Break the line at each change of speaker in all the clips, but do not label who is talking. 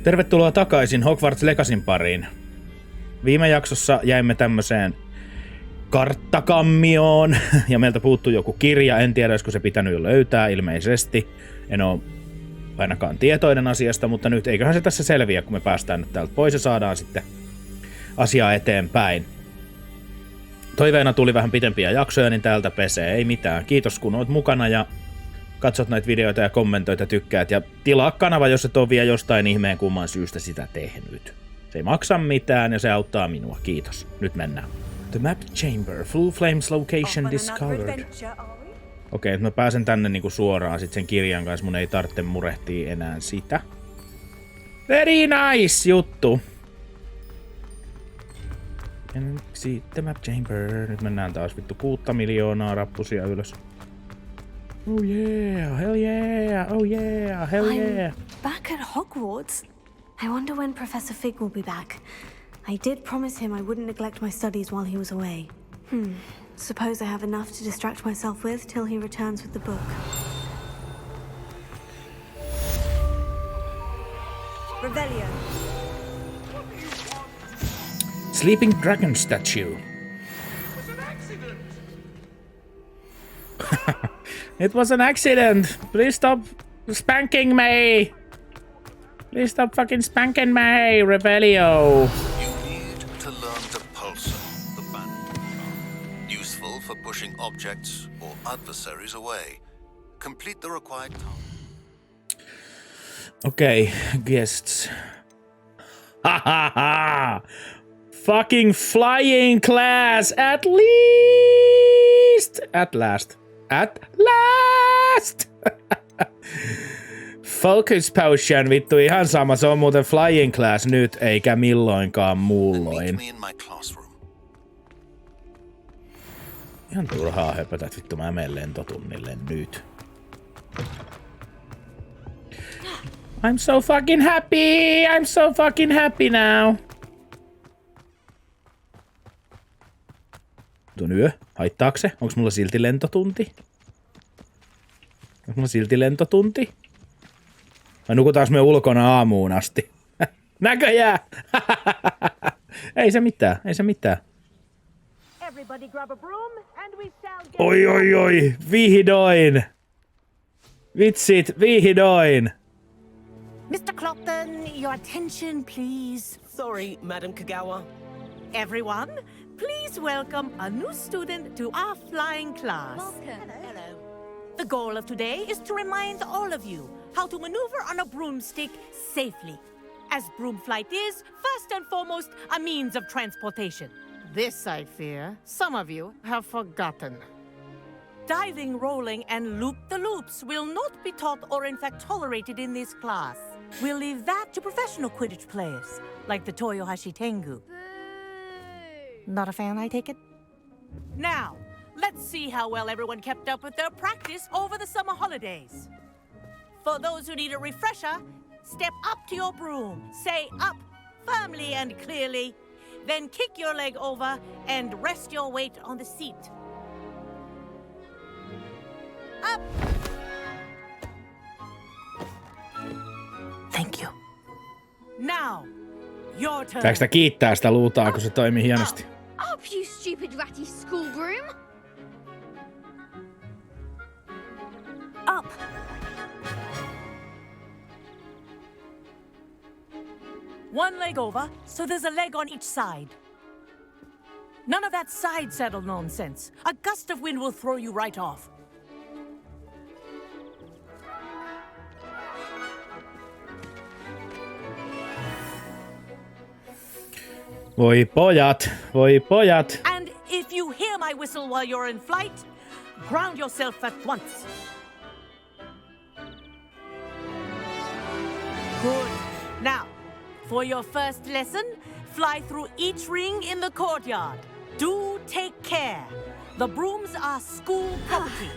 Tervetuloa takaisin Hogwarts Legacyn pariin. Viime jaksossa jäimme tämmöiseen karttakammioon ja meiltä puuttui joku kirja. En tiedä, olisiko se pitänyt jo löytää ilmeisesti. En ole ainakaan tietoinen asiasta, mutta nyt eiköhän se tässä selviä, kun me päästään nyt täältä pois ja saadaan sitten asiaa eteenpäin. Toiveena tuli vähän pitempiä jaksoja, niin täältä pesee. Ei mitään. Kiitos kun oot mukana ja katsot näitä videoita ja kommentoit ja tykkäät. Ja tilaa kanava, jos et ole vielä jostain ihmeen kumman syystä sitä tehnyt. Se ei maksa mitään ja se auttaa minua. Kiitos. Nyt mennään. The map chamber. Full flames location discovered. Okei, mä pääsen tänne niinku suoraan sit sen kirjan kanssa. Mun ei tarvitse murehtia enää sitä. Very nice juttu. The map chamber. Nyt mennään taas vittu 6 miljoonaa rappusia ylös. Oh yeah, hell yeah, oh yeah, hell yeah.
I'm back at Hogwarts. I wonder when Professor Fig will be back. I did promise him I wouldn't neglect my studies while he was away. Suppose I have enough to distract myself with till he returns with the book. Revelio.
Sleeping dragon statue. It was an accident. Please stop spanking me. Please stop fucking spanking me, Revelio.
You need to learn the pulsar, the band. Useful for pushing objects or adversaries away. Complete the required task.
Okay, guests. Ha ha ha! Fucking flying class at least! At last. At last! Focus potion, vittu ihan sama. Se on muuten flying class nyt, eikä milloinkaan muulloin. Ihan turhaa höpötä, että vittu mä menen lentotunnille nyt. I'm so fucking happy! I'm so fucking happy now! Tuon yö, haittaako se? Onks mulla silti lentotunti? Onks mulla silti lentotunti? Vai nukutaanko me ulkona aamuun asti? Näköjään! Ei se mitään, ei se mitään. Oi oi oi, vihdoin! Vitsit, vihdoin!
Mr. Clopton, your attention please.
Sorry, Madam Kagawa.
Everyone, please welcome a new student to our flying class.
Welcome.
Hello. The goal of today is to remind all of you how to maneuver on a broomstick safely, as broom flight is, first and foremost, a means of transportation.
This, I fear, some of you have forgotten.
Diving, rolling, and loop-the-loops will not be taught or in fact tolerated in this class. We'll leave that to professional Quidditch players, like the Toyohashi Tengu. Not a fan, I take it? Now, let's see how well everyone kept up with their practice over the summer holidays. For those who need a refresher, step up to your broom, say up firmly and clearly, then kick your leg over and rest your weight on the seat. Up! Thank you. Now, your turn.
Pitääkö sitä kiittää sitä luutaa, kun se toimii hienosti?
Up, you stupid ratty schoolgroom!
Up.
One leg over, so there's a leg on each side. None of that side saddle nonsense. A gust of wind will throw you right off.
Voi pojat, voi pojat.
And if you hear my whistle while you're in flight, ground yourself at once. Good. Now, for your first lesson, fly through each ring in the courtyard. Do take care. The brooms are school property.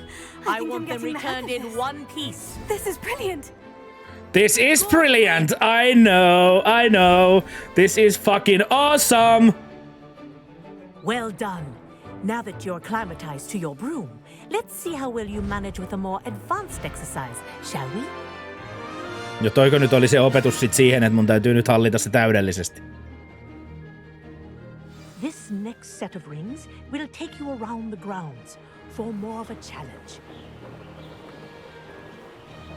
I want them returned in one piece.
This is brilliant.
This is brilliant. I know. This is fucking awesome.
Well done. Now that you're acclimatized to your broom, let's see how well you manage with a more advanced exercise, shall we?
Jo toiko nyt oli se opetus sit siihen, että mun täytyy nyt hallita se täydellisesti.
This next set of rings will take you around the grounds for more of a challenge.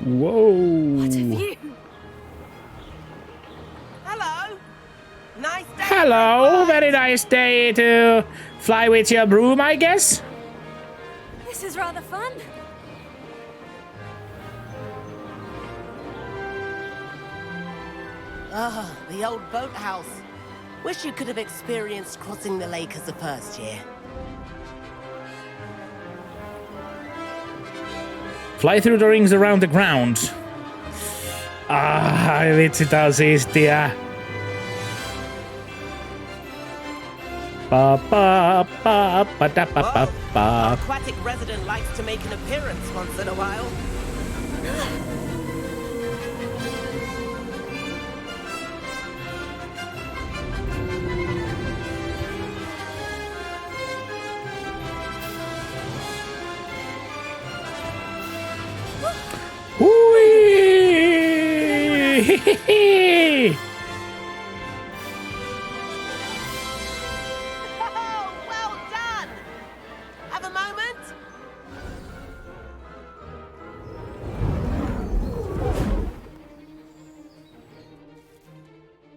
Wow.
What a view!
Hello. Nice day.
Hello, very nice day to fly with your broom, I guess.
This is rather fun.
Ah, the old boathouse. Wish you could have experienced crossing the lake as a first year.
Fly through the rings around the ground. Ai vitsi, tää on siistiä. Pa pa pa pa da pa pa pa.
Aquatic resident likes to make an appearance once in a while.
Hui!
Oh, well done! Have a moment?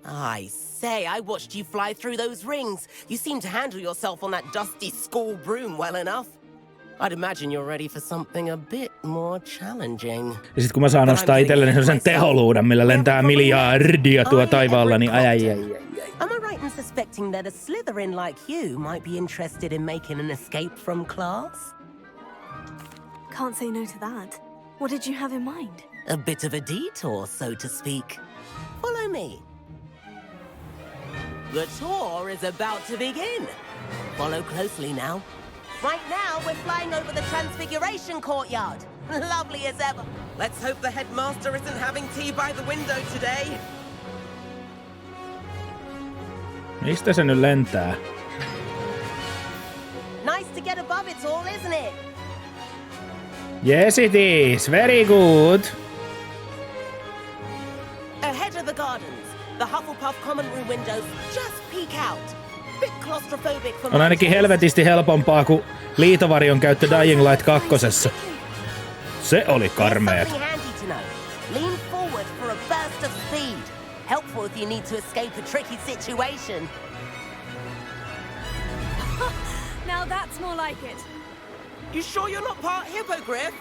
I say, I watched you fly through those rings. You seem to handle yourself on that dusty school broom well enough. I'd imagine you're ready for something a bit more challenging.
Ja sit kun mä saan nostaa itselleni sellaisen teholuudan, millä lentää miljardia tuo taivaalla, niin ai.
Am I right in suspecting that a Slytherin like you might be interested in making an escape from class?
Can't say no to that. What did you have in mind?
A bit of a detour, so to speak. Follow me. The tour is about to begin. Follow closely now. Right now, we're flying over the Transfiguration Courtyard. Lovely as ever. Let's hope the headmaster isn't having tea by the window today.
Mistä se nyt lentää?
Nice to get above it all, isn't it?
Yes it is, very good.
Ahead of the gardens, the Hufflepuff common room windows just peek out. Bit claustrophobic for
On ainakin helvetisti helpompaa kuin liitovarjon käyttö Dying Light 2. Se oli karmeet.
Lean forward for a burst of speed. Helpful if you need to escape a tricky situation.
Now that's more like it.
You sure you're not part hippogriff?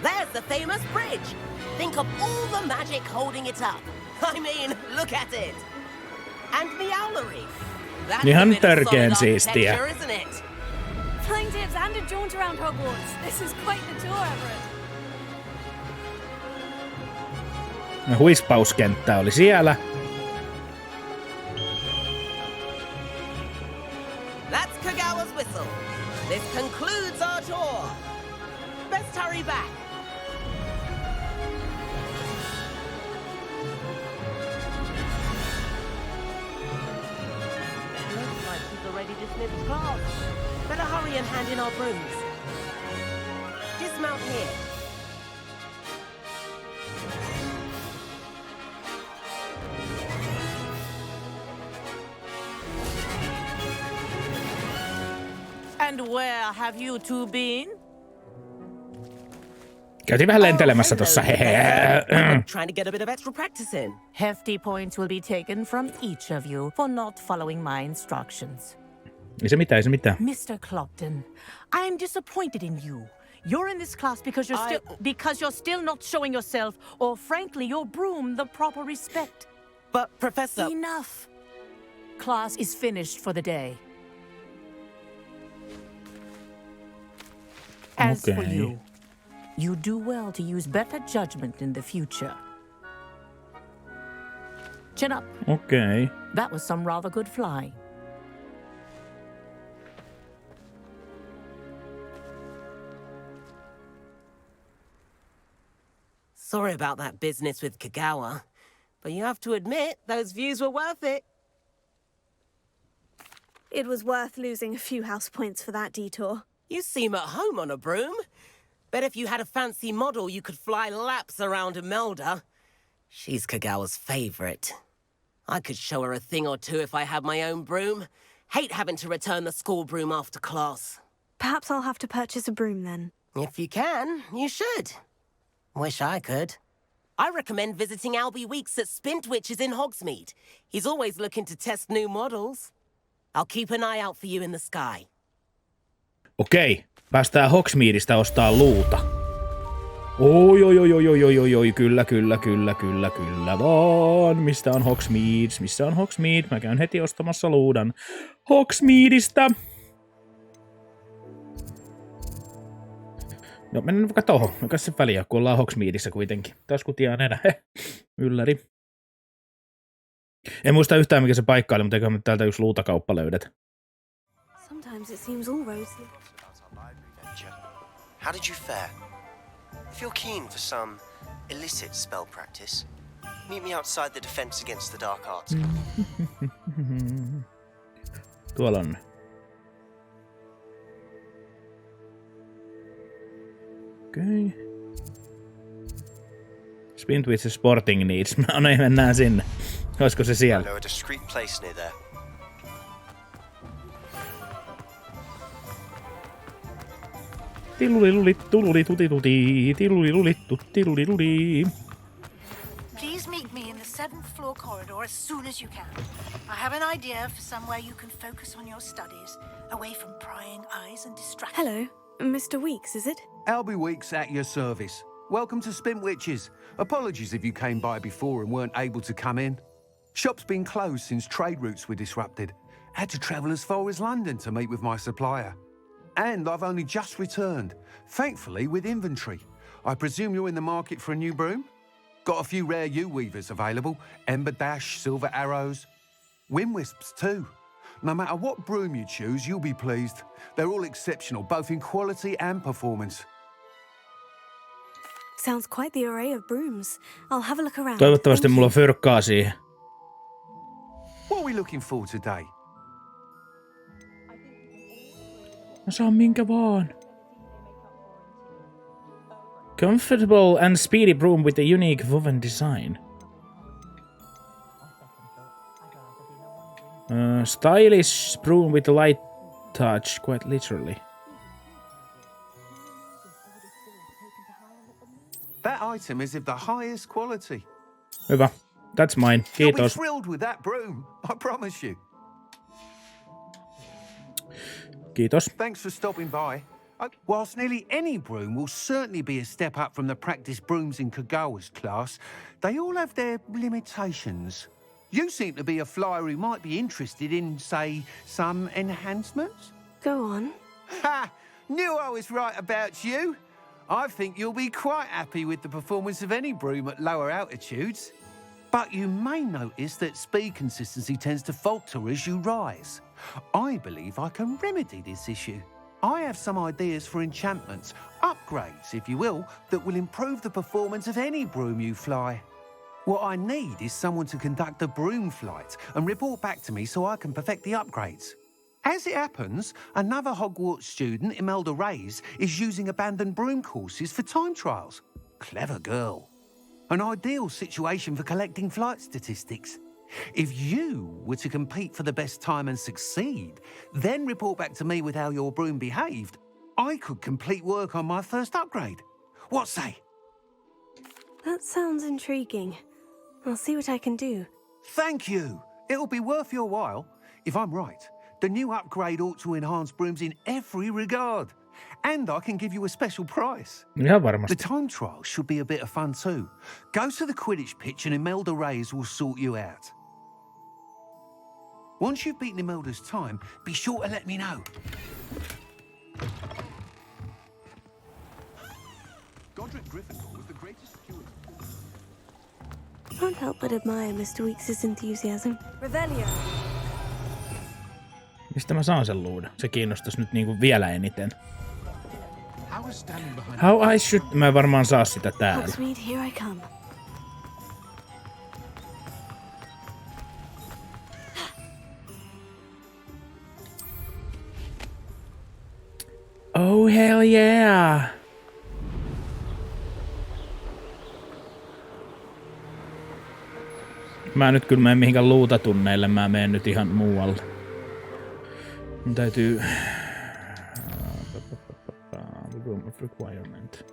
There's the famous bridge. Think of all the magic holding it up. I mean, look at it. And the owlery. That's
Ihan
a bit of solid
törkeen siistiä.
architecture, isn't it?
Flying tips and a jaunt around Hogwarts. This is quite the tour, Everett.
Huispauskenttä oli siellä.
That's Kagawa's whistle. This concludes our tour. Best hurry back. Looks like she's already dismissed class. Better hurry and hand in our brooms. Dismount here.
And where have you two been?
Käytiin vähän lentelemässä tossa.
Trying to get a bit of extra practice in.
Hefty points will be taken from each of you for not following my instructions.
Ei se mitään.
Mr. Clopton, I am disappointed in you. You're in this class because you're still not showing yourself, or frankly, your broom the proper respect.
But, Professor...
Enough. Class is finished for the day. As for
Okay.
you, you do well to use better judgment in the future. Chin up.
Okei.
That was some rather good flying.
Sorry about that business with Kagawa, but you have to admit, those views were worth it.
It was worth losing a few house points for that detour.
You seem at home on a broom. Bet if you had a fancy model, you could fly laps around Imelda. She's Kagawa's favorite. I could show her a thing or two if I had my own broom. Hate having to return the school broom after class.
Perhaps I'll have to purchase a broom then.
If you can, you should. Wish I could. I recommend visiting Albie Weeks at Spintwitches in Hogsmeade. He's always looking to test new models. I'll keep an eye out for you in the sky.
Okei, päästään Hogsmeadeista ostaa luuta. Oi, kyllä vaan. Mistä on Hogsmeade? Missä on Hogsmeade? Mä käyn heti ostamassa luudan Hogsmeadeista. No mennään vaikka tohon. Mikä se väliä, kun ollaan Hogsmeadeissa kuitenkin. Taas kutiaan enää. Ylläri. En muista yhtään mikä se paikka oli, mutta eiköhän me täältä yksi luutakauppa löydetä.
Sometimes it seems all rosy.
How did you fare? If you're keen for some illicit spell practice, meet me outside the Defense Against the Dark Arts.
Tuolla on. Okei. Spintwitch Sporting Needs. No niin, mennään sinne. Olisiko se siellä?
I know a discreet place near there.
Please meet me in the 7th floor corridor as soon as you can. I have an idea for somewhere you can focus on your studies, away from prying eyes and distractions.
Hello, Mr. Weeks, is it?
Albie Weeks at your service. Welcome to Spintwitches. Apologies if you came by before and weren't able to come in. Shop's been closed since trade routes were disrupted. Had to travel as far as London to meet with my supplier. And I've only just returned, thankfully with inventory. I presume you're in the market for a new broom? Got a few rare U-weavers available, Ember Dash, Silver Arrows, Wind Wisps too. No matter what broom you choose, you'll be pleased. They're all exceptional, both in quality and performance.
Sounds quite the array of brooms. I'll have a look around.
Toivottavasti mulla on fyrkkaa siihen.
What are we looking for today?
Mä saan minkä vaan. Comfortable and speedy broom with a unique woven design. Stylish broom with a light touch, quite literally.
That item is of the highest quality.
Hyvä. That's mine.
You'll be
Kiitos.
thrilled with that broom, I promise you.
Kiitos.
Thanks for stopping by. Whilst nearly any broom will certainly be a step up from the practice brooms in Kagawa's class, they all have their limitations. You seem to be a flyer who might be interested in, say, some enhancements?
Go on.
Ha! Knew I was right about you. I think you'll be quite happy with the performance of any broom at lower altitudes. But you may notice that speed consistency tends to falter as you rise. I believe I can remedy this issue. I have some ideas for enchantments, upgrades, if you will, that will improve the performance of any broom you fly. What I need is someone to conduct a broom flight and report back to me so I can perfect the upgrades. As it happens, another Hogwarts student, Imelda Reyes, is using abandoned broom courses for time trials. Clever girl. An ideal situation for collecting flight statistics. If you were to compete for the best time and succeed, then report back to me with how your broom behaved, I could complete work on my first upgrade. What say?
That sounds intriguing. I'll see what I can do.
Thank you. It'll be worth your while. If I'm right, the new upgrade ought to enhance brooms in every regard. And I can give you a special price.
Ihan varmasti.
The time trial should be a bit of fun too. Go to the Quidditch pitch and Imelda Reyes will sort you out. Once you've beaten Imelda's time, be sure to let me know. Godric Gryffindor was the greatest steward.
Can't help but admire Mr. Weeks' enthusiasm. Revelio.
Mistä mä saan sen luudan? Se kiinnostaisi nyt niinku vielä eniten. How I should... Mä en varmaan saa sitä täällä.
Hogsmeade, here I come.
Oh hell yeah! Mä nyt kyllä menen mihinkään luutatunneille, mä menen nyt ihan muualle. Mun täytyy... Room of requirement.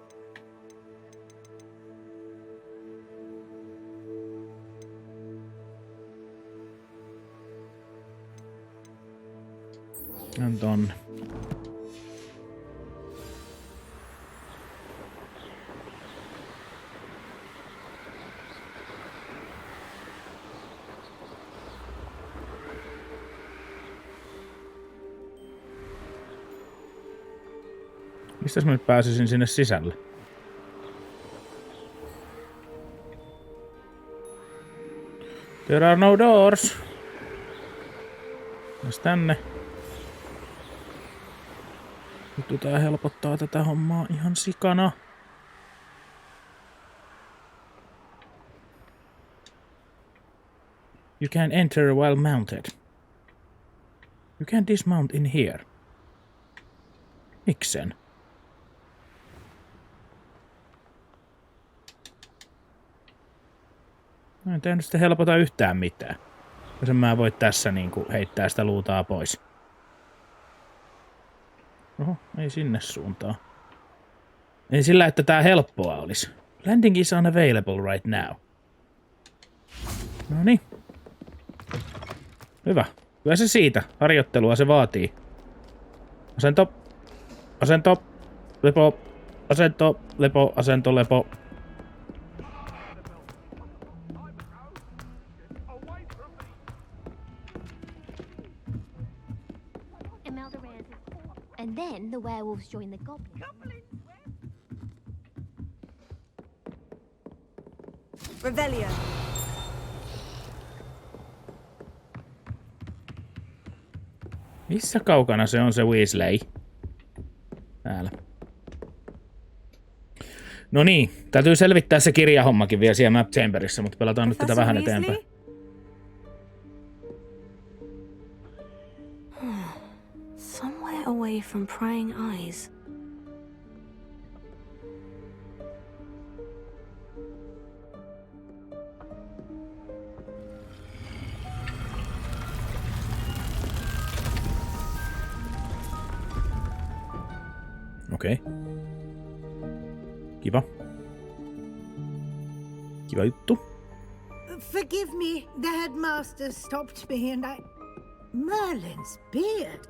On tonne. Mistäs mä nyt pääsisin sinne sisälle? There are no doors. Myös tänne. Nyt tää helpottaa tätä hommaa ihan sikana. You can enter while mounted. You can dismount in here. Miksen? No ei tää nyt sitten helpota yhtään mitään. Jos mä voin tässä niinku heittää sitä luutaa pois. Oho, ei sinne suuntaan. Ei sillä, että tää helppoa olisi. Landing is unavailable right now. Noniin. Hyvä. Kyllä se siitä. Harjoittelua se vaatii. Asento. Asento. Lepo. Asento. Lepo. Asento. Lepo.
And then the werewolves join the goblins.
Revelio.
Missä kaukana se on se Weasley? Täällä. No niin, täytyy selvittää se kirjahommakin vielä siellä Map Chamberissa, mutta pelataan nyt tätä vähän eteenpäin.
Somewhere away from prying eyes.
Okei. Kiva. Kiva juttu.
Forgive me, the headmaster stopped me and I... Merlin's beard.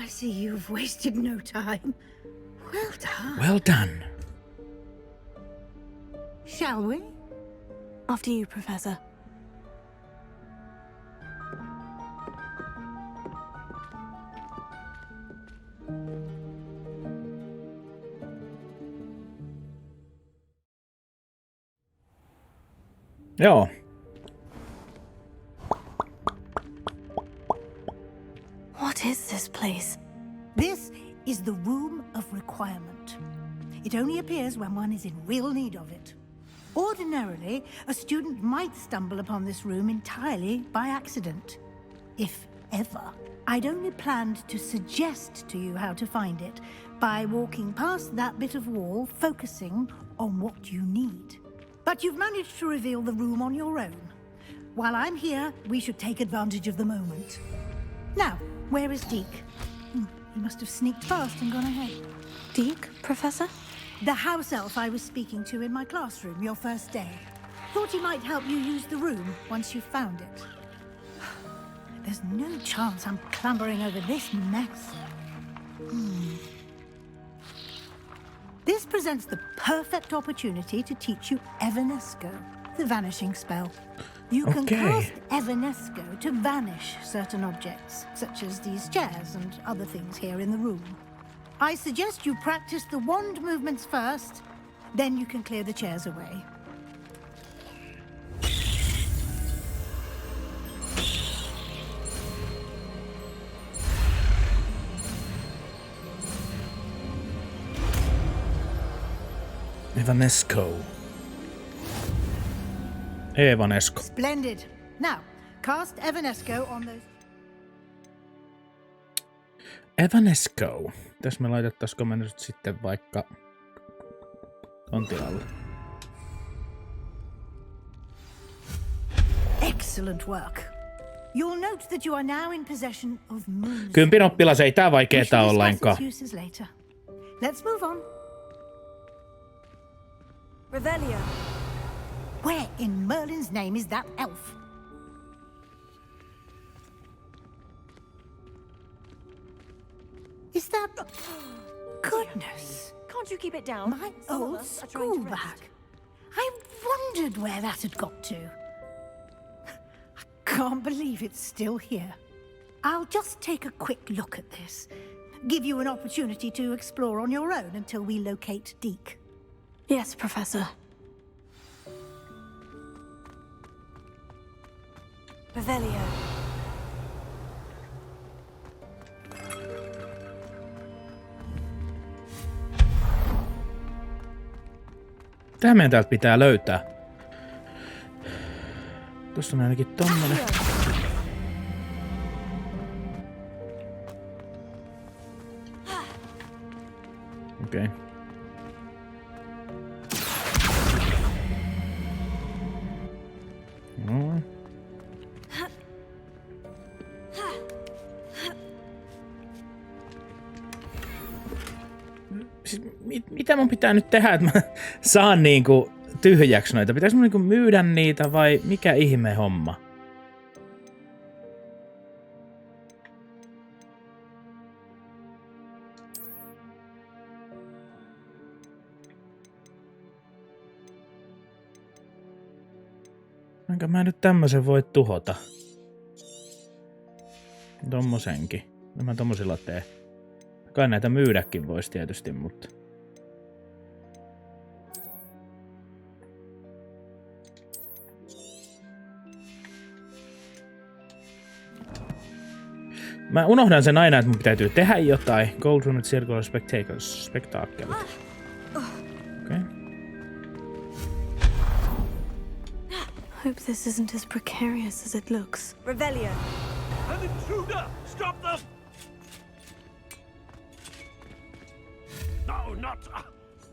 I see you've wasted no time. Well done.
Well done.
Shall we?
After you, Professor.
Joo.
What is this place?
This is the Room of Requirement. It only appears when one is in real need of it. Ordinarily, a student might stumble upon this room entirely by accident. If ever. I'd only planned to suggest to you how to find it by walking past that bit of wall, focusing on what you need. But you've managed to reveal the room on your own. While I'm here, we should take advantage of the moment. Now, where is Deke? He must have sneaked past and gone ahead.
Deke, Professor?
The house elf I was speaking to in my classroom your first day. Thought he might help you use the room once you've found it. There's no chance I'm clambering over this mess. This presents the perfect opportunity to teach you Evanesco, the vanishing spell. You can cast Evanesco to vanish certain objects, such as these chairs and other things here in the room. I suggest you practice the wand movements first, then you can clear the chairs away.
Evanesco.
Splendid. Now, cast Evanesco on those...
Evanesco. Tässä me laitettaisiko me nyt sitten vaikka ton tilalle.
Excellent work. You'll note that you are now in possession of moons.
10 oppilas ei tää vaikeeta ole lainkaan.
Let's move on.
Revelio.
Where in Merlin's name is that elf? Is that... Goodness.
Can't you keep it down?
My old school bag. I wondered where that had got to. I can't believe it's still here. I'll just take a quick look at this. Give you an opportunity to explore on your own until we locate Deke.
Yes, Professor. Revelio.
Tää meidän täältä pitää löytää. Tuossa on ainakin tommonen. Okei. Okay. No. Siis, mitä mun pitää nyt tehdä, että mä saan niinku tyhjäksi noita? Pitäis mun niinku myydä niitä vai mikä ihme homma? Enkä mä nyt tämmösen voi tuhota. Tommosenkin. No mä tommosilla teen. Kai näitä myydäkin vois tietysti, mutta... Mä unohdan sen aina, että mun täytyy tehdä jotain. Gold Room Circular Spectacle. Okay.
Hope this isn't as precarious as it looks.
Revelio.
An intruder! Stop them! No, not...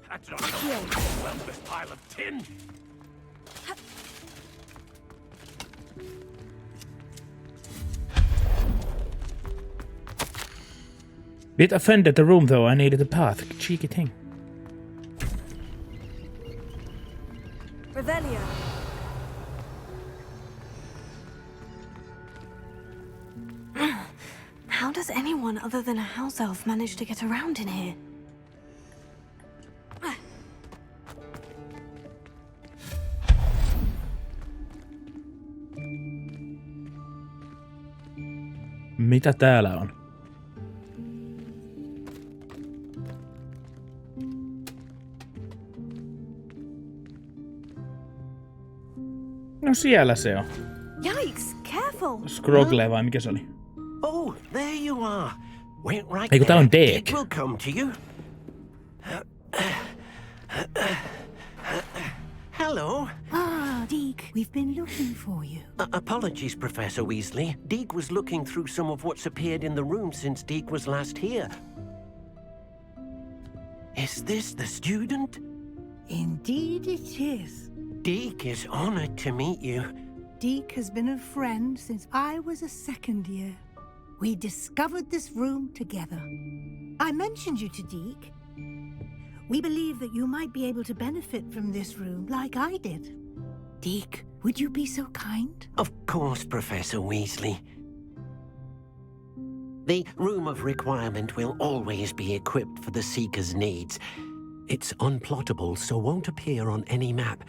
that's not overwhelm this pile of tin!
Bit offended the room though, I needed a path. Cheeky thing.
Revelio. How does anyone other than a house elf manage to get around in here?
Mitä täällä on? No siellä se on.
Yikes, careful!
Scrogle vai mikä se oli?
Oh, there you are. Went right
Ei kun tää on
there.
Deke.
It will come to you. Hello.
Ah, Deke, we've been looking for you.
Apologies, Professor Weasley. Deke was looking through some of what's appeared in the room since Deke was last here. Is this the student?
Indeed it is.
Deke is honored to meet you.
Deke has been a friend since I was a second year. We discovered this room together. I mentioned you to Deke. We believe that you might be able to benefit from this room like I did. Deke, would you be so kind?
Of course, Professor Weasley. The Room of Requirement will always be equipped for the Seeker's needs. It's unplottable, so won't appear on any map.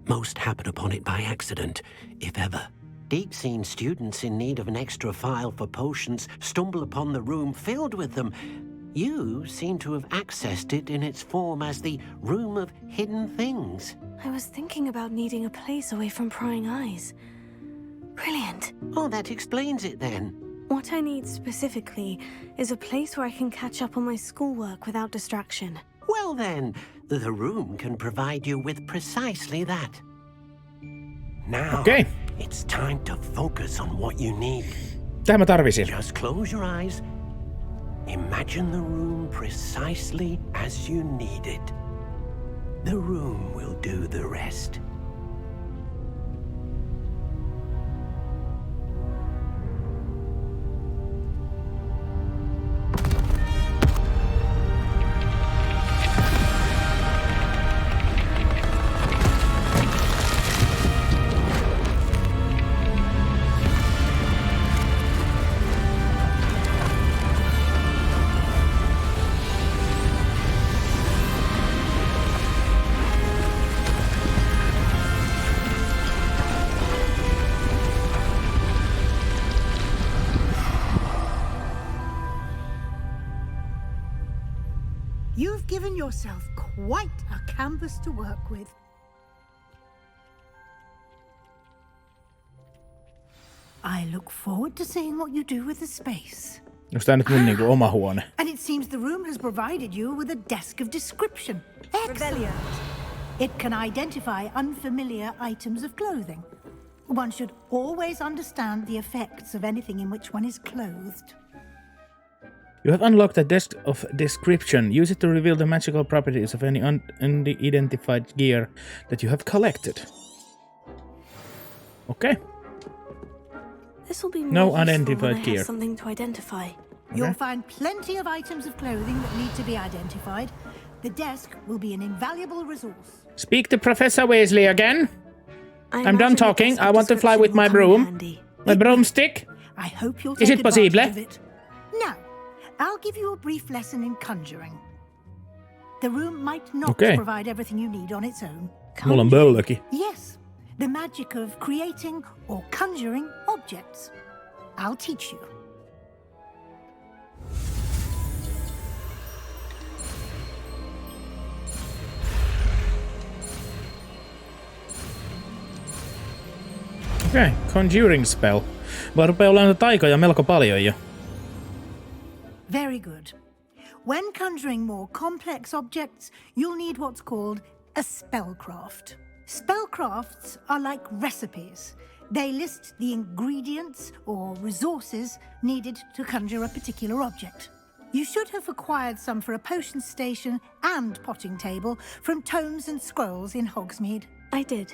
Most happen upon it by accident, if ever. Deep-seen students in need of an extra file for potions stumble upon the room filled with them. You seem to have accessed it in its form as the Room of Hidden Things.
I was thinking about needing a place away from prying eyes. Brilliant.
Oh, that explains it then.
What I need specifically is a place where I can catch up on my schoolwork without distraction.
Well then, the room can provide you with precisely that. Now,
okay.
It's time to focus on what you need.
Tää mä tarvisin.
Just close your eyes. Imagine the room precisely as you need it. The room will do the rest.
given yourself quite a canvas to work with. I look forward to seeing what you do with the space.
Onko tää nyt mun niinku oma huone?
And it seems the room has provided you with a desk of description. Excellent. It can identify unfamiliar items of clothing. One should always understand the effects of anything in which one is clothed.
You have unlocked a desk of description. Use it to reveal the magical properties of any unidentified gear that you have collected. Okay.
This will be
No
more useful
unidentified
when I have
gear.
something to identify.
You'll find plenty of items of clothing that need to be identified. The desk will be an invaluable resource.
Speak to Professor Weasley again.
I
I'm done
imagine the
talking.
desk
I
of
want to fly
description
with my
will come in
broom.
handy.
My broomstick.
I hope you'll
Is
take
it possible?
advantage of it. Now, I'll give you a brief lesson in conjuring. The room might not provide everything you need on its own.
Mulla on böllökin.
Yes, the magic of creating or conjuring objects. I'll teach you.
Okei, conjuring spell. Vaan rupeaa olemaan taikoja melko paljon jo.
Very good. When conjuring more complex objects, you'll need what's called a spellcraft. Spellcrafts are like recipes. They list the ingredients or resources needed to conjure a particular object. You should have acquired some for a potion station and potting table from tomes and scrolls in Hogsmeade.
I did.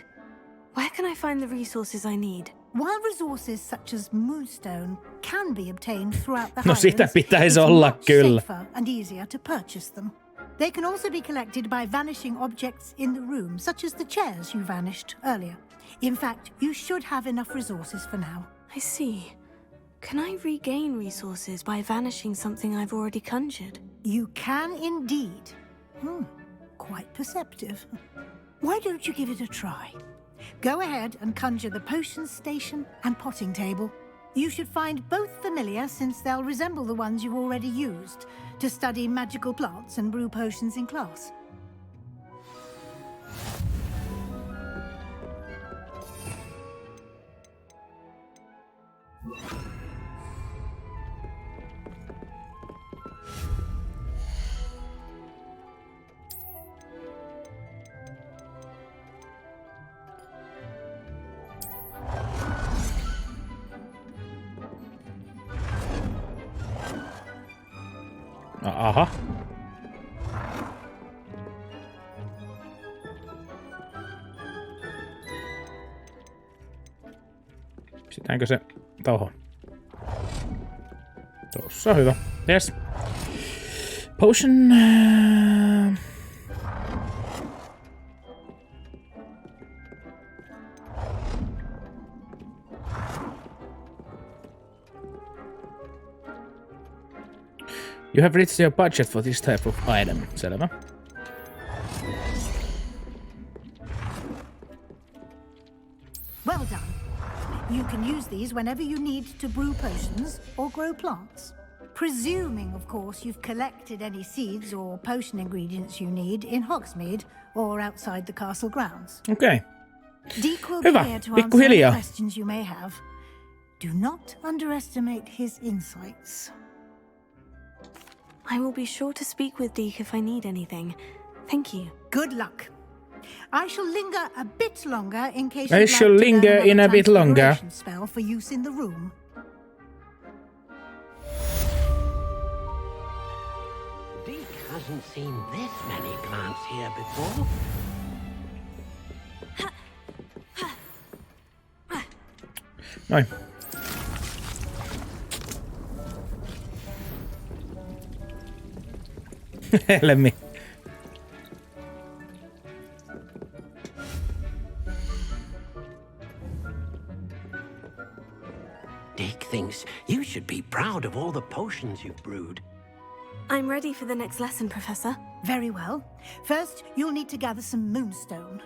Where can I find the resources I need?
While resources such as moonstone can be obtained throughout the
No
Highlands,
sitä pitäisi
it's
olla
much
kyllä.
safer and easier to purchase them. They can also be collected by vanishing objects in the room, such as the chairs you vanished earlier. In fact, you should have enough resources for now.
I see. Can I regain resources by vanishing something I've already conjured?
You can indeed. Quite perceptive. Why don't you give it a try? Go ahead and conjure the potion station and potting table. You should find both familiar, since they'll resemble the ones you've already used to study magical plants and brew potions in class.
Aha. Pistetäänkö se tohon? Tossa hyvä. Yes. Potion. You have reached your budget for this type of item. Selvä.
Well done. You can use these whenever you need to brew potions or grow plants. Presuming, of course, you've collected any seeds or potion ingredients you need in Hogsmeade or outside the castle grounds.
Okei.
Deke will
Hyvä.
be here to answer any
Pikkuhiljaa.
questions you may have. Do not underestimate his insights.
I will be sure to speak with Deke if I need anything. Thank you.
Good luck. I shall linger a bit longer in case
I
you'd
shall
like to
linger
learn
in a bit longer.
transfiguration spell for use in the room.
Deke hasn't seen this many plants here before.
Noin. Helmi.
Deke thinks you should be proud of all the potions you've brewed.
I'm ready for the next lesson, Professor.
Very well. First, you'll need to gather some moonstone.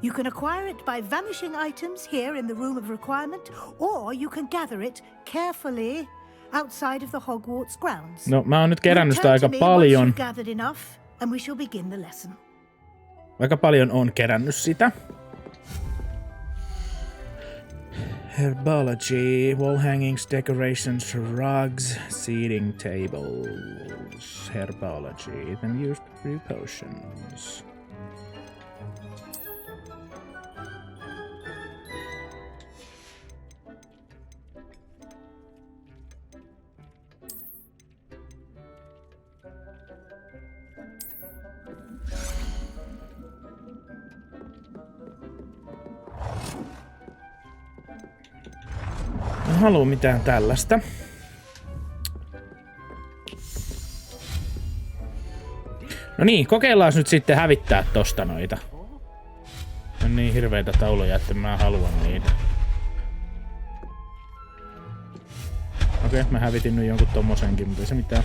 You can acquire it by vanishing items here in the Room of Requirement, or you can gather it carefully outside of the Hogwarts grounds.
No, mä oon nyt kerännyt sitä
Return
aika
to me
paljon.
once you've gathered enough, and we shall begin the lesson.
Aika paljon on kerännyt sitä. Herbology, wall hangings, decorations, rugs, seating tables. Herbology, then used to brew potions. En halua mitään tällaista. No niin, kokeillaan nyt sitten hävittää tosta noita. On niin hirveitä tauluja, että mä haluan niitä. Okei, mä hävitin nyt jonkun tommosenkin, mutta ei se mitään.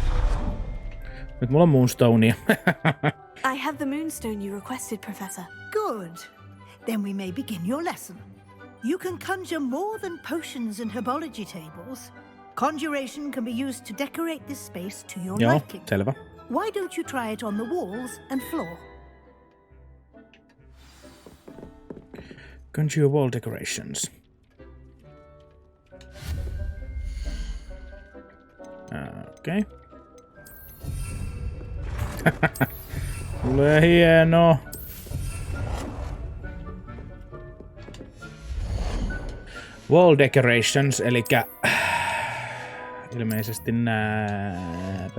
Nyt mulla on moonstonea.
I have the moonstone you requested, Professor.
Good. Then we may begin your lesson. You can conjure more than potions and herbology tables. Conjuration can be used to decorate this space to your
Joo,
liking.
selvä.
Why don't you try it on the walls and floor?
Conjure wall decorations. Okei. Tulee hieno. Wall decorations, elikkä ilmeisesti näitä.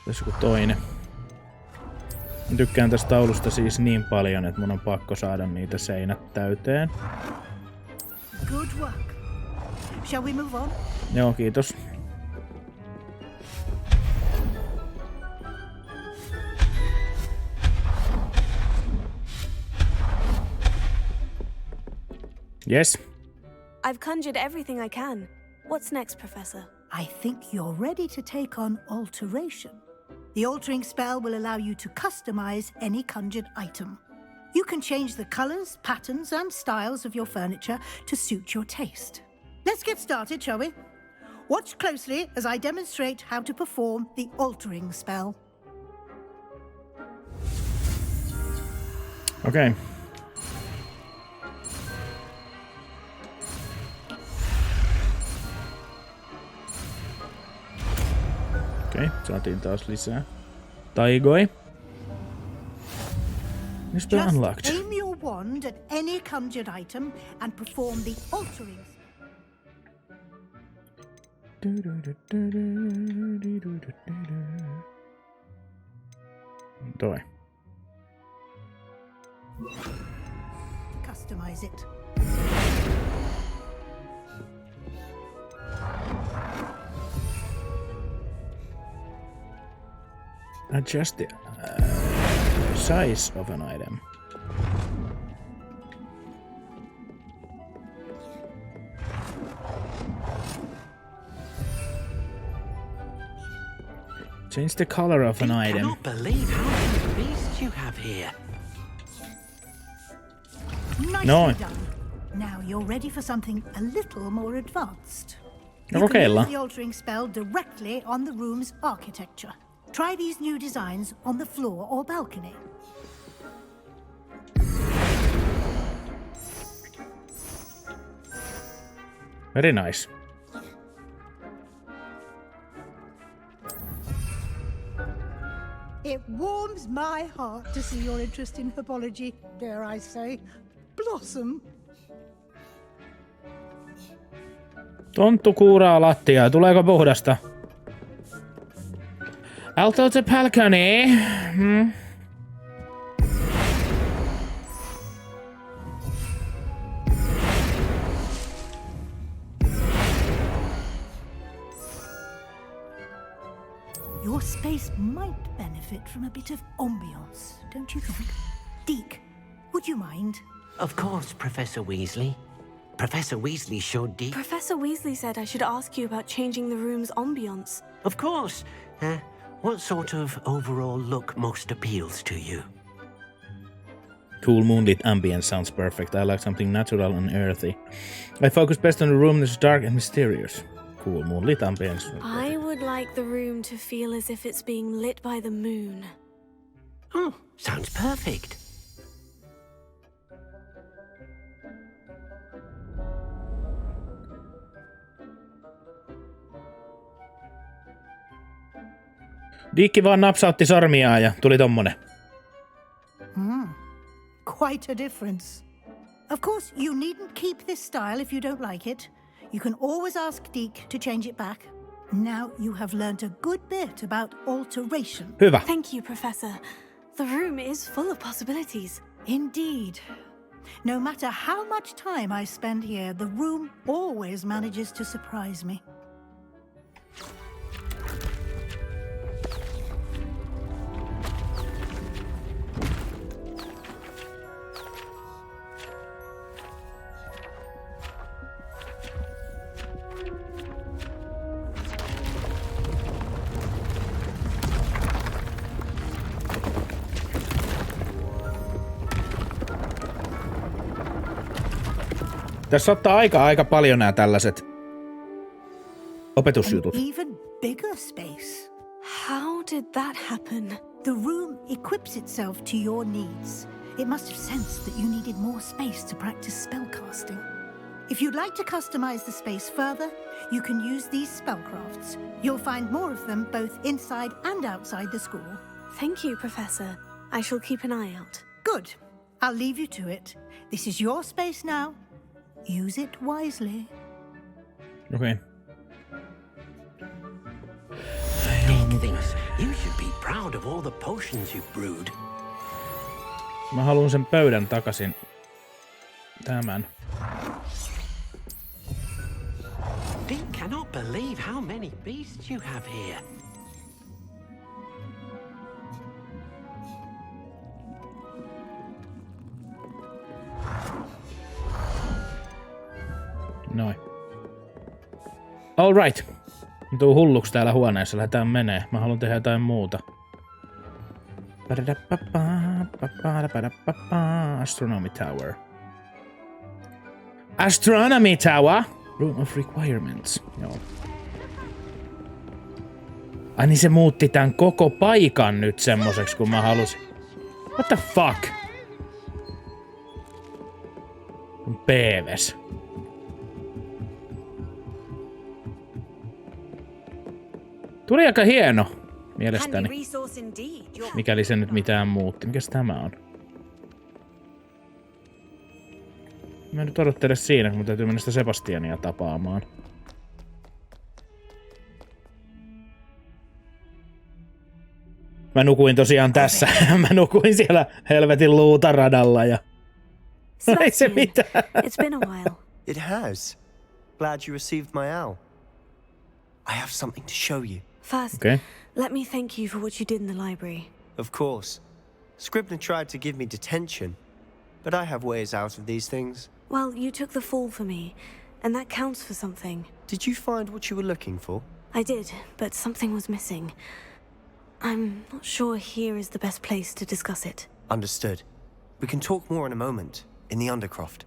Tässä joku toinen. Mä tykkään tästä taulusta siis niin paljon, että mun on pakko saada niitä seinät täyteen.
Good work. Shall we move on?
Joo, kiitos. Yes.
I've conjured everything I can. What's next, Professor?
I think you're ready to take on alteration. The altering spell will allow you to customize any conjured item. You can change the colors, patterns, and styles of your furniture to suit your taste. Let's get started, shall we? Watch closely as I demonstrate how to perform the altering spell.
Okay. Okei, saatiin taas lisää taigoi.
Just aim your wand at any conjured item and perform the altering.
Toi.
Customize it.
Adjust the size of an item. Change the color of an item.
I cannot believe how many beasts you have here.
Nicely
No.
done. Now you're ready for something a little more advanced.
No,
You can
kokeillaan.
use the altering spell directly on the room's architecture. Try these new designs on the floor or balcony.
Very nice.
It warms my heart to see your interest in herbology, dare I say, blossom.
Tonttu kuuraa lattiaa. Tuleeko puhdasta? Alto the balcony.
Your space might benefit from a bit of ambiance, don't you think? Deke, would you mind?
Of course, Professor Weasley. Professor Weasley showed Deke.
Professor Weasley said I should ask you about changing the room's ambiance.
Of course. What sort of overall look most appeals to you?
Cool moonlit ambience sounds perfect. I like something natural and earthy. I focus best on a room that's dark and mysterious. Cool moonlit ambience.
I would like the room to feel as if it's being lit by the moon.
Oh, sounds perfect.
Diikki vaan napsautti sormiaan ja tuli tommonen.
Quite a difference. Of course, you needn't keep this style if you don't like it. You can always ask Deke to change it back. Now you have learned a good bit about alteration.
Hyvä.
Thank you, Professor. The room is full of possibilities.
Indeed. No matter how much time I spend here, the room always manages to surprise me.
Tässä ottaa aika paljon nämä tällaiset opetusjutut.
An even bigger space.
How did that happen?
The room equips itself to your needs. It must have sensed that you needed more space to practice spellcasting. If you'd like to customize the space further, you can use these spellcrafts. You'll find more of them both inside and outside the school.
Thank you, Professor. I shall keep an eye out.
Good. I'll leave you to it. This is your space now. Use it wisely.
Okay.
Big things. You should be proud of all the potions you've brewed.
Mä haluan sen pöydän takaisin. Tämän.
Deke cannot believe how many beasts you have here.
Noin. All right. Tuu hulluksi täällä huoneessa. Lähdetään menee. Mä haluan tehdä jotain muuta. Astronomy Tower. Astronomy Tower! Room of Requirements. Joo. Ai niin se muutti tän koko paikan nyt semmoseksi kun mä halusin. What the fuck? Peeves. Tuli aika hieno, mielestäni. Mikäli se nyt mitään muutti. Mikäs tämä on? Mä nyt odottele siinä, kun mun täytyy mennä sitä Sebastiania tapaamaan. Mä nukuin tosiaan tässä. Mä nukuin siellä helvetin luutaradalla ja... Ei se mitään.
It's been a while.
It has. Glad you received my owl. I have something to show you.
First, let me thank you for what you did in the library.
Of course. Scribner tried to give me detention, but I have ways out of these things.
Well, you took the fall for me, and that counts for something.
Did you find what you were looking for?
I did, but something was missing. I'm not sure here is the best place to discuss it.
Understood. We can talk more in a moment, in the Undercroft.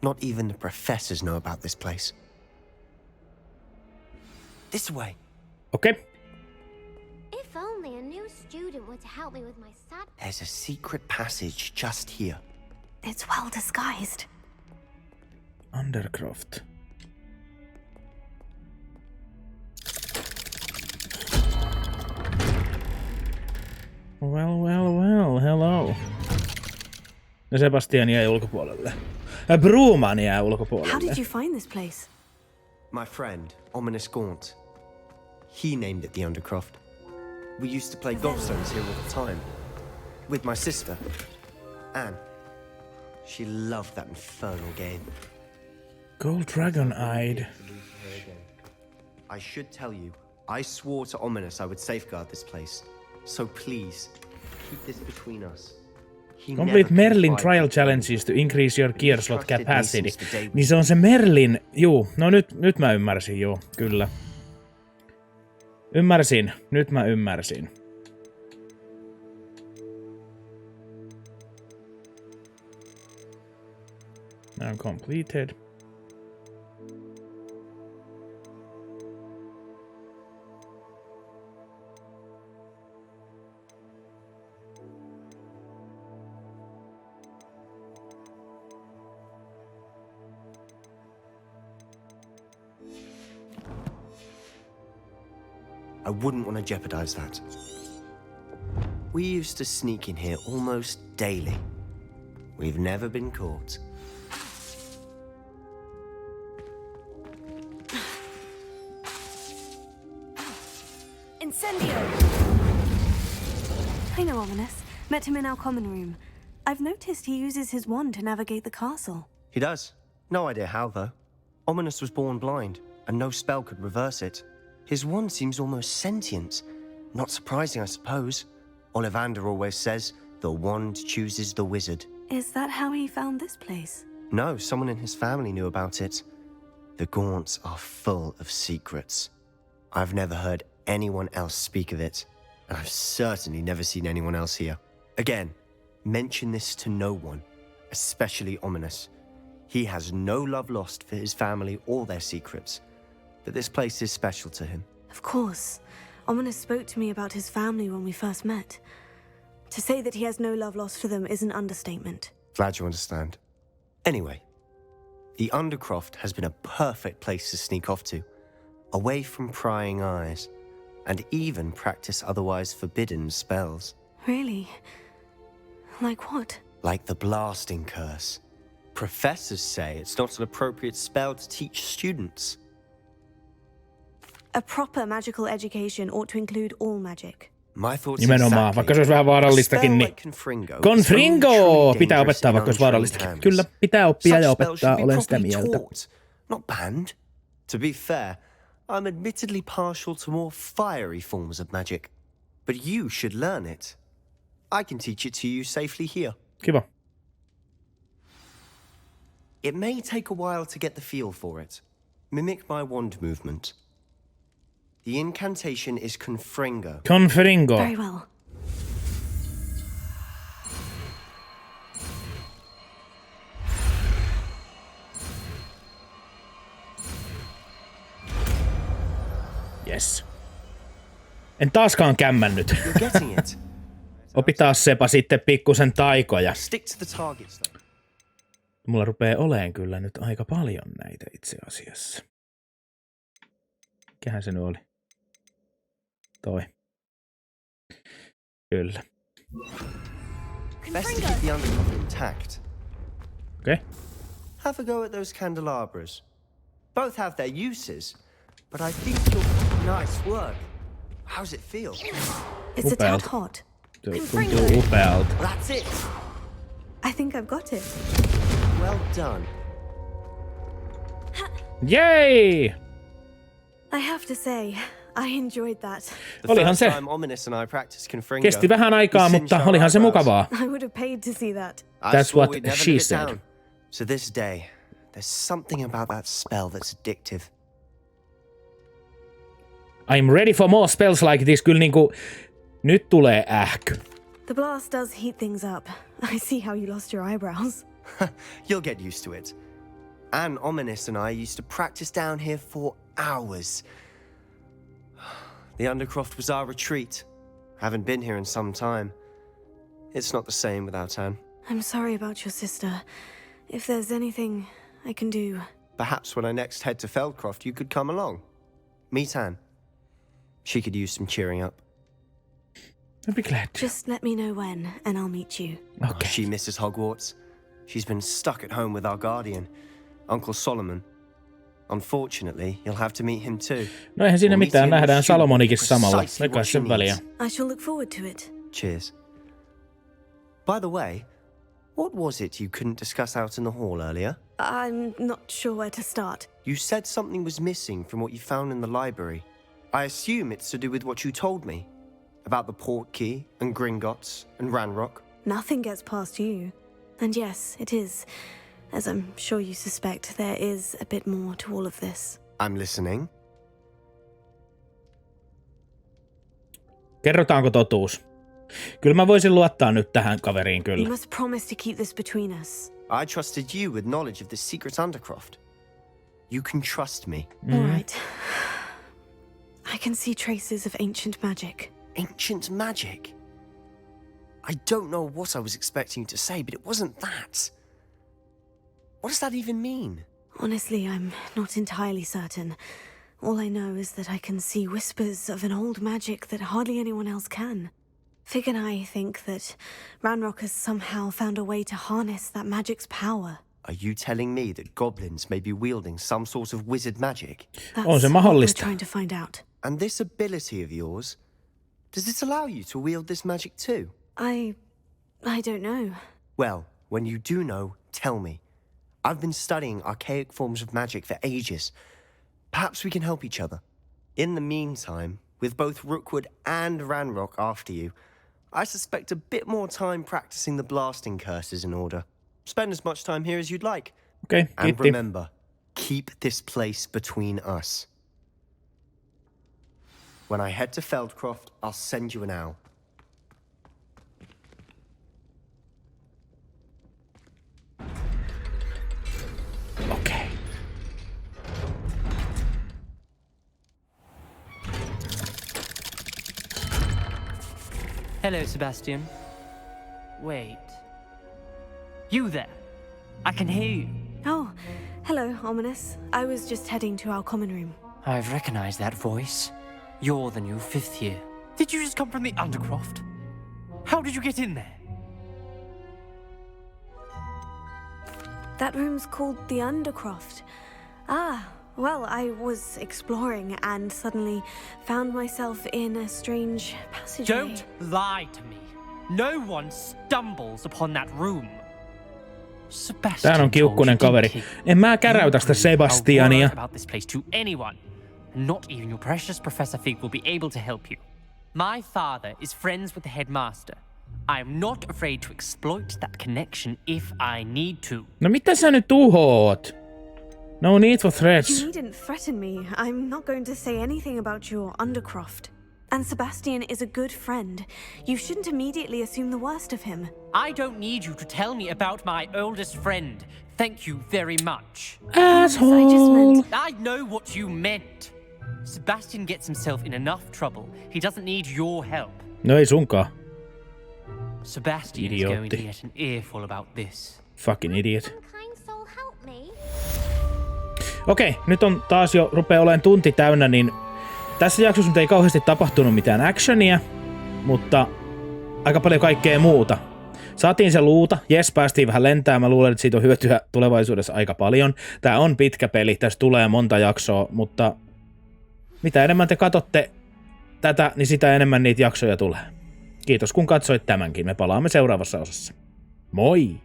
Not even the professors know about this place. This way.
Okay.
If only a new student were to help me with my sad...
There's a secret passage just here.
It's well disguised.
Undercroft. Well, hello. Ja Sebastian jäi ulkopuolelle. Bruman jäi ulkopuolelle.
How did you find this place?
My friend, Ominous Gaunt. He named it the Undercroft. We used to play gobstones here all the time. With my sister, Anne. She loved that infernal game.
Gold Dragon-eyed.
I should tell you, I swore to Ominous I would safeguard this place. So please, keep this between us.
Complete Merlin trial challenges to increase your gear slot capacity. Niin se on se Merlin, juu, no nyt mä ymmärsin, joo, kyllä. Ymmärsin. Nyt mä ymmärsin. Now completed.
I wouldn't want to jeopardize that. We used to sneak in here almost daily. We've never been caught.
Incendio! I know Ominous. Met him in our common room. I've noticed he uses his wand to navigate the castle.
He does. No idea how, though. Ominous was born blind, and no spell could reverse it. His wand seems almost sentient. Not surprising, I suppose. Ollivander always says, the wand chooses the wizard.
Is that how he found this place?
No, someone in his family knew about it. The Gaunts are full of secrets. I've never heard anyone else speak of it, and I've certainly never seen anyone else here. Again, mention this to no one, especially Ominous. He has no love lost for his family or their secrets, but this place is special to him.
Of course. Ominous spoke to me about his family when we first met. To say that he has no love lost for them is an understatement.
Glad you understand. Anyway, the Undercroft has been a perfect place to sneak off to, away from prying eyes, and even practice otherwise forbidden spells.
Really? Like what?
Like the blasting curse. Professors say it's not an appropriate spell to teach students.
A proper magical education ought to include all magic.
My thoughts
Nimenomaan, vaikka se olisi vähän vaarallistakin, niin Confringo pitää opettaa, vaikka olisi vaarallistakin. Kyllä, pitää oppia ja opettaa, olen sitä mieltä.
Not banned. To be fair, I'm admittedly partial to more fiery forms of magic, but you should learn it. I can teach it to you safely here.
Kiva.
It may take a while to get the feel for it. Mimic my wand movement. The incantation is Confringo.
Confringo.
Very well.
Yes. En taaskaan kämmännyt. Opitaan sepa sitten pikkusen taikoja. Mulla rupee oleen kyllä nyt aika paljon näitä itse asiassa. Mikähän se nyt oli? Toi. Kyllä.
Best to keep the undercroft intact.
Okay.
Have a go at those candelabras. Both have their uses, but I think you're nice work. How's it feel?
It's a tad hot.
Tuntuu upealta.
That's it.
I think I've got it.
Well done.
Yay!
I have to say, I enjoyed that.
Olihan se. Kesti vähän aikaa, mutta olihan se mukavaa.
I would have paid to see that.
That's what she said.
So this day, there's something about that spell that's addictive.
I'm ready for more spells like this. Kyllä niinku, nyt tulee ähky.
The blast does heat things up. I see how you lost your eyebrows.
You'll get used to it. Anne, Ominous and I used to practice down here for hours. The Undercroft was our retreat. Haven't been here in some time. It's not the same without Anne.
I'm sorry about your sister. If there's anything I can do...
Perhaps when I next head to Feldcroft, you could come along. Meet Anne. She could use some cheering up.
I'd be glad to.
Just let me know when, and I'll meet you.
Okay.
She misses Hogwarts. She's been stuck at home with our guardian, Uncle Solomon. Unfortunately, you'll have to meet him too.
No eihän siinä mitään, nähdään Salomonikin samalla. Eikä sen väliä.
I shall look forward to it.
Cheers. By the way, what was it you couldn't discuss out in the hall earlier?
I'm not sure where to start.
You said something was missing from what you found in the library. I assume it's to do with what you told me. About the Portkey and Gringotts and Ranrock.
Nothing gets past you. And yes, it is. As I'm sure you suspect, there is a bit more to all of this.
I'm listening.
Kerrotaanko totuus? Kyllä mä voisin luottaa nyt tähän kaveriin
You
kyllä.
must promise to keep this between us.
I trusted you with knowledge of this secret undercroft. You can trust me.
All right. I can see traces of ancient magic.
Ancient magic? I don't know what I was expecting you to say, but it wasn't that. What does that even mean?
Honestly, I'm not entirely certain. All I know is that I can see whispers of an old magic that hardly anyone else can. Fig and I think that Ranrock has somehow found a way to harness that magic's power.
Are you telling me that goblins may be wielding some sort of wizard magic?
On se
That's what we're
mahdollista.
trying to find out.
And this ability of yours, does it allow you to wield this magic too?
I don't know.
Well, when you do know, tell me. I've been studying archaic forms of magic for ages. Perhaps we can help each other. In the meantime, with both Rookwood and Ranrock after you, I suspect a bit more time practicing the blasting curses in order. Spend as much time here as you'd like.
Okei,
And
kiitti.
remember, keep this place between us. When I head to Feldcroft, I'll send you an owl.
Okei.
Hello, Sebastian. Wait. You there? I can hear you.
Oh, hello, Ominous. I was just heading to our common room.
I've recognized that voice. You're the new 5th year. Did you just come from the Undercroft? How did you get in there?
That room's called the Undercroft. Ah, well, I was exploring and suddenly found myself in a strange passageway.
Don't lie to me. No one stumbles upon that room. Sebastian
Tää on kiukkunen
told you,
kaveri.
didn't he?
En mä käräytä sitä
You breathe a
Sebastiania.
word about this place to anyone. Not even your precious Professor Fig will be able to help you. My father is friends with the headmaster. I am not afraid to exploit that connection if I need to.
No mitä sä nyt tuhoot? No need for threats.
You needn't threaten me. I'm not going to say anything about your Undercroft. And Sebastian is a good friend. You shouldn't immediately assume the worst of him.
I don't need you to tell me about my oldest friend. Thank you very much.
Asshole.
I just meant...
I know what you meant. Sebastian gets himself in enough trouble. He doesn't need your help.
No ei sunkaan.
Sebastian is going to get an earful about this.
Fucking idiot.
Some kind soul help me.
Okei, nyt on taas jo rupee olemaan tunti täynnä, niin tässä jaksossa nyt ei kauheasti tapahtunut mitään actionia, mutta aika paljon kaikkea muuta. Saatiin se luuta, jes, päästiin vähän lentää, mä luulen, että siitä on hyötyä tulevaisuudessa aika paljon. Tää on pitkä peli, tässä tulee monta jaksoa, mutta mitä enemmän te katsotte tätä, niin sitä enemmän niitä jaksoja tulee. Kiitos kun katsoit tämänkin, me palaamme seuraavassa osassa. Moi!